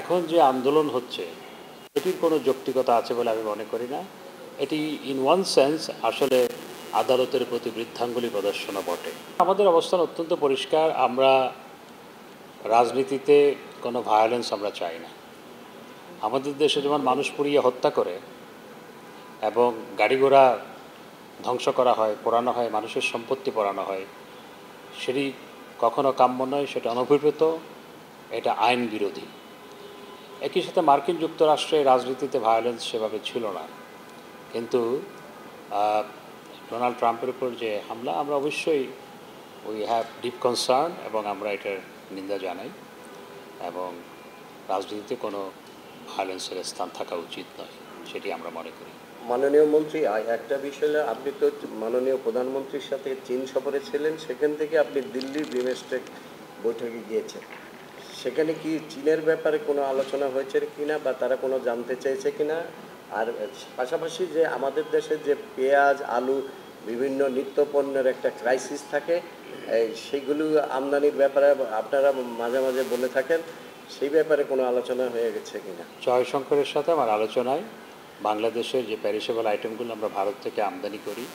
এখন যে আন্দোলন হচ্ছে এটির কোনো যৌক্তিকতা আছে বলে আমি মনে করি না। এটি ইন ওয়ান সেন্স আসলে আদালতের প্রতি বৃদ্ধাঙ্গুলি প্রদর্শনও বটে। আমাদের অবস্থান অত্যন্ত পরিষ্কার। আমরা রাজনীতিতে কোনো ভায়োলেন্স আমরা চাই না। আমাদের দেশে যেমন মানুষ পুড়িয়ে হত্যা করে এবং গাড়ি ঘোড়া ধ্বংস করা হয়, পোড়ানো হয়, মানুষের সম্পত্তি পোড়ানো হয়, সেটি কখনো কাম্য নয়, সেটা অনভিপ্রেত, এটা আইন বিরোধী। একই সাথে মার্কিন যুক্তরাষ্ট্রে রাজনীতিতে ভায়োলেন্স সেভাবে ছিল না, কিন্তু ডোনাল্ড ট্রাম্পের উপর যে হামলা, আমরা অবশ্যই উই হ্যাভ ডিপ কনসার্ন এবং আমরা এটার নিন্দা জানাই এবং রাজনীতিতে কোনো ভায়োলেন্সের স্থান থাকা উচিত নয়, সেটি আমরা মনে করি। মাননীয় মন্ত্রী, একটা বিষয়, আপনি তো মাননীয় প্রধানমন্ত্রীর সাথে চীন সফরে ছিলেন, সেখান থেকে আপনি দিল্লির বিমস্টেক বৈঠকে গিয়েছেন। সেখানে কি চীনের ব্যাপারে কোনো আলোচনা হয়েছে কিনা বা তারা কোনো জানতে চেয়েছে কিনা? আর পাশাপাশি যে আমাদের দেশে যে পেঁয়াজ, আলু, বিভিন্ন নিত্যপণ্যের একটা ক্রাইসিস থাকে, সেইগুলো আমদানির ব্যাপারে আপনারা মাঝে মাঝে বলে থাকেন, সেই ব্যাপারে কোনো আলোচনা হয়ে গেছে কিনা? জয়শঙ্করের সাথে আমার আলোচনায় বাংলাদেশের যে প্যারিসেবল আইটেমগুলো আমরা ভারত থেকে আমদানি করি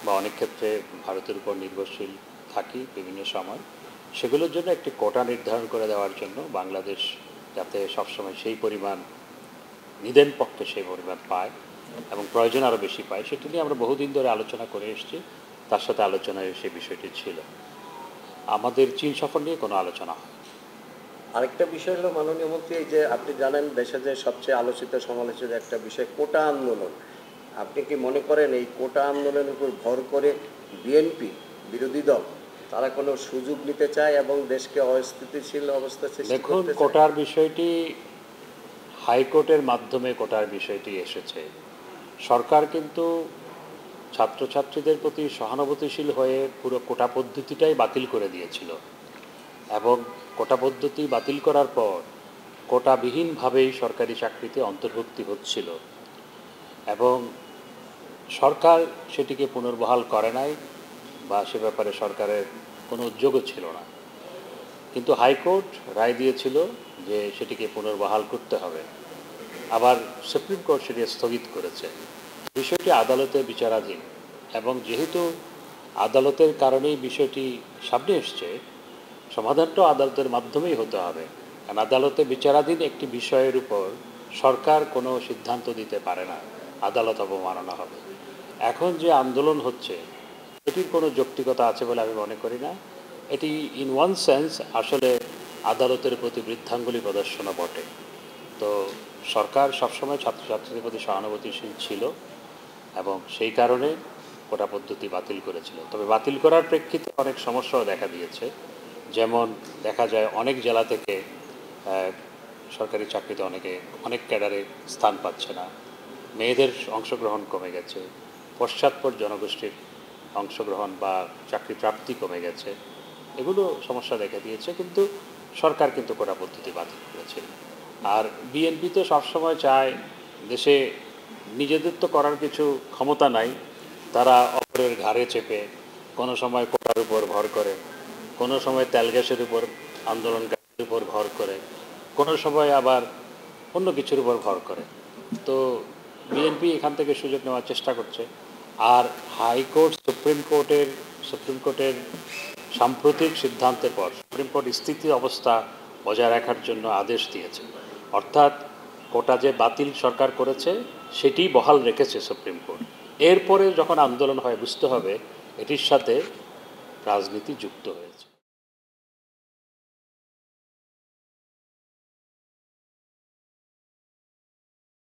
বা অনেক ক্ষেত্রে ভারতের উপর নির্ভরশীল থাকি বিভিন্ন সময়, সেগুলোর জন্য একটি কোটা নির্ধারণ করে দেওয়ার জন্য বাংলাদেশ যাতে সবসময় সেই পরিমাণ নিদেন পক্ষে সেই পরিমাণ পায় এবং প্রয়োজন আরও বেশি পায়, সেটি নিয়ে আমরা বহুদিন ধরে আলোচনা করে এসেছি। তার সাথে আলোচনায় সেই বিষয়টি ছিল। আমাদের চীন সফর নিয়ে কোনো আলোচনা হয়। আরেকটা বিষয় হলো মাননীয় মন্ত্রী, এই যে আপনি জানেন দেশে যে সবচেয়ে আলোচিত সমালোচিত একটা বিষয় কোটা আন্দোলন, আপনি কি মনে করেন এই কোটা আন্দোলনের উপর ভর করে বিএনপি বিরোধী দল তারা কোনো সুযোগ নিতে চায় এবং দেশকে অস্থিতিশীল অবস্থা সৃষ্টি করতে চায়? দেখুন, কোটার বিষয়টি হাইকোর্টের মাধ্যমে কোটার বিষয়টি এসেছে। সরকার কিন্তু ছাত্রছাত্রীদের প্রতি সহানুভূতিশীল হয়ে পুরো কোটা পদ্ধতিটাই বাতিল করে দিয়েছিল এবং কোটা পদ্ধতি বাতিল করার পর কোটাবিহীনভাবেই সরকারি চাকরিতে অন্তর্ভুক্তি হচ্ছিল এবং সরকার সেটিকে পুনর্বহাল করে নাই বা সে ব্যাপারে সরকারের কোনো উদ্যোগও ছিল না। কিন্তু হাইকোর্ট রায় দিয়েছিল যে সেটিকে পুনর্বহাল করতে হবে। আবার সুপ্রিম কোর্ট সেটি স্থগিত করেছে। বিষয়টি আদালতে বিচারাধীন এবং যেহেতু আদালতের কারণেই বিষয়টি সামনে এসছে, সমাধানটাও আদালতের মাধ্যমেই হতে হবে। কারণ আদালতে বিচারাধীন একটি বিষয়ের উপর সরকার কোনো সিদ্ধান্ত দিতে পারে না, আদালত অবমাননা হবে। এখন যে আন্দোলন হচ্ছে এটির কোনো যৌক্তিকতা আছে বলে আমি মনে করি না। এটি ইন ওয়ান সেন্স আসলে আদালতের প্রতি বৃদ্ধাঙ্গুলি প্রদর্শনও বটে। তো সরকার সবসময় ছাত্রছাত্রীদের প্রতি সহানুভূতিশীল ছিল এবং সেই কারণে কোটা পদ্ধতি বাতিল করেছিল। তবে বাতিল করার প্রেক্ষিতে অনেক সমস্যাও দেখা দিয়েছে। যেমন দেখা যায় অনেক জেলা থেকে সরকারি চাকরিতে অনেক ক্যাডারে স্থান পাচ্ছে না, মেয়েদের অংশগ্রহণ কমে গেছে, পশ্চাৎপদ জনগোষ্ঠীর অংশগ্রহণ বা চাকরি প্রাপ্তি কমে গেছে। এগুলো সমস্যা দেখা দিয়েছে, কিন্তু সরকার কিন্তু কোটা পদ্ধতি বাতিল করেছে। আর বিএনপি তো সবসময় চায়, দেশে নিজেদের তো করার কিছু ক্ষমতা নাই, তারা অপরের ঘাড়ে চেপে কোনো সময় কোটার উপর ভর করে, কোনো সময় তেল গ্যাসের উপর আন্দোলনকারীর উপর ভর করে, কোনো সময় আবার অন্য কিছুর উপর ভর করে। তো বিএনপি এখান থেকে সুযোগ নেওয়ার চেষ্টা করছে। আর হাইকোর্ট সুপ্রিম কোর্টের সাম্প্রতিক সিদ্ধান্তের পর সুপ্রিম কোর্ট স্থিতি অবস্থা বজায় রাখার জন্য আদেশ দিয়েছে। অর্থাৎ কোটা যে বাতিল সরকার করেছে সেটি বহাল রেখেছে সুপ্রিম কোর্ট। এরপরে যখন আন্দোলন হয় বুঝতে হবে এটির সাথে রাজনীতি যুক্ত হয়েছে।